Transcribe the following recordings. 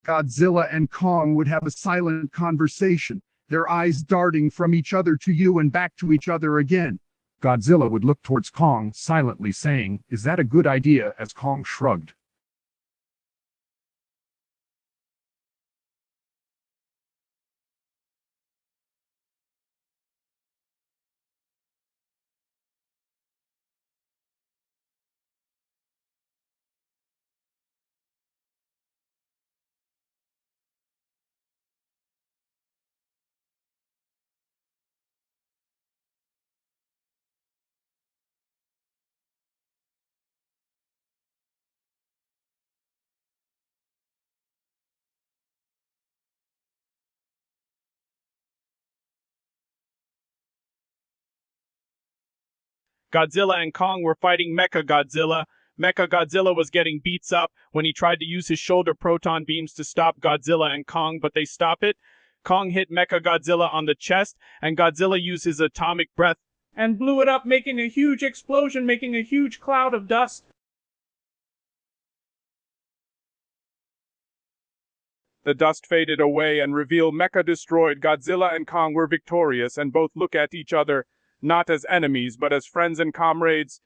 Godzilla and Kong would have a silent conversation, their eyes darting from each other to you and back to each other again. Godzilla would look towards Kong, silently saying, "Is that a good idea?" as Kong shrugged. Godzilla and Kong were fighting Mecha Godzilla. Mecha Godzilla was getting beats up when he tried to use his shoulder proton beams to stop Godzilla and Kong, but they stop it. Kong hit Mecha Godzilla on the chest, and Godzilla used his atomic breath and blew it up, making a huge explosion, making a huge cloud of dust. The dust faded away and revealed Mecha destroyed. Godzilla and Kong were victorious and both look at each other, not as enemies, but as friends and comrades.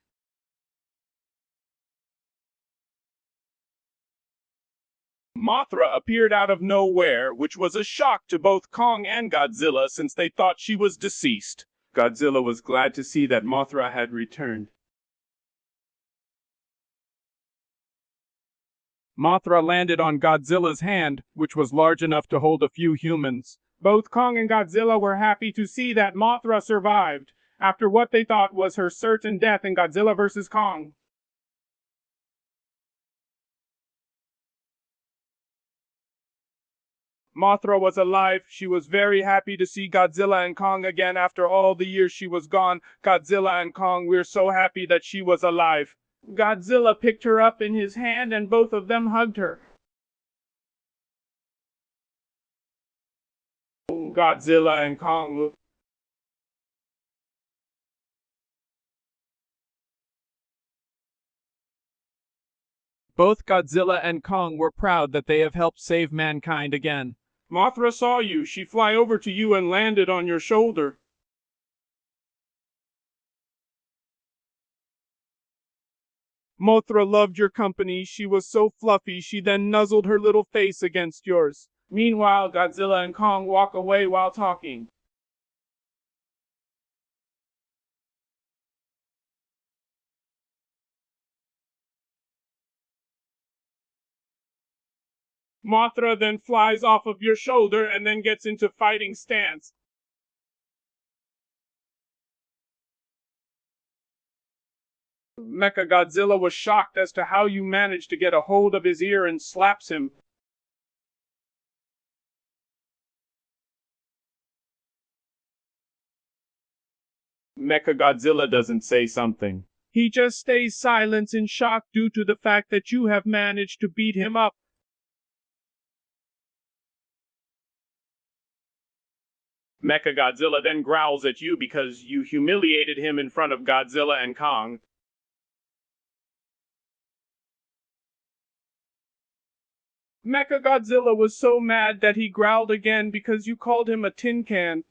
Mothra appeared out of nowhere, which was a shock to both Kong and Godzilla since they thought she was deceased. Godzilla was glad to see that Mothra had returned. Mothra landed on Godzilla's hand, which was large enough to hold a few humans. Both Kong and Godzilla were happy to see that Mothra survived, after what they thought was her certain death in Godzilla vs. Kong. Mothra was alive. She was very happy to see Godzilla and Kong again after all the years she was gone. Godzilla and Kong, we're so happy that she was alive. Godzilla picked her up in his hand and both of them hugged her. Godzilla and Kong. Both Godzilla and Kong were proud that they have helped save mankind again. Mothra saw you. She flew over to you and landed on your shoulder. Mothra loved your company. She was so fluffy. She then nuzzled her little face against yours. Meanwhile, Godzilla and Kong walk away while talking. Mothra then flies off of your shoulder and then gets into fighting stance. Mechagodzilla was shocked as to how you managed to get a hold of his ear and slaps him. Mechagodzilla doesn't say something. He just stays silent in shock due to the fact that you have managed to beat him up. Mechagodzilla then growls at you because you humiliated him in front of Godzilla and Kong. Mechagodzilla was so mad that he growled again because you called him a tin can.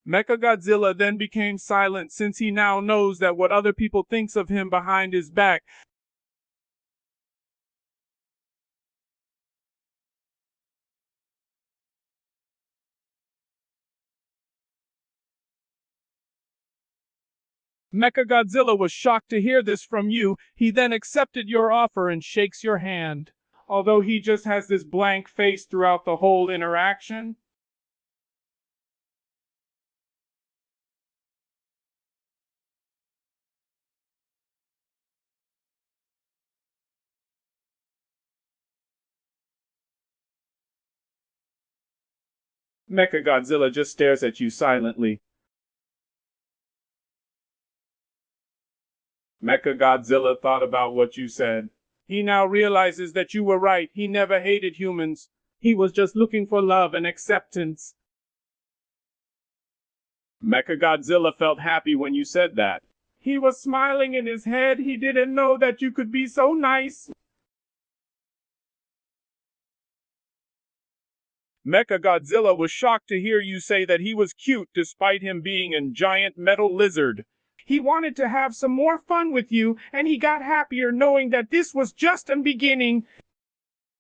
Mechagodzilla then became silent since he now knows that what other people thinks of him behind his back. Mechagodzilla was shocked to hear this from you. He then accepted your offer and shakes your hand, although he just has this blank face throughout the whole interaction. Mechagodzilla just stares at you silently. Mechagodzilla thought about what you said. He now realizes that you were right. He never hated humans. He was just looking for love and acceptance. Mechagodzilla felt happy when you said that. He was smiling in his head. He didn't know that you could be so nice. Mechagodzilla was shocked to hear you say that he was cute despite him being a giant metal lizard. He wanted to have some more fun with you, and he got happier knowing that this was just a beginning.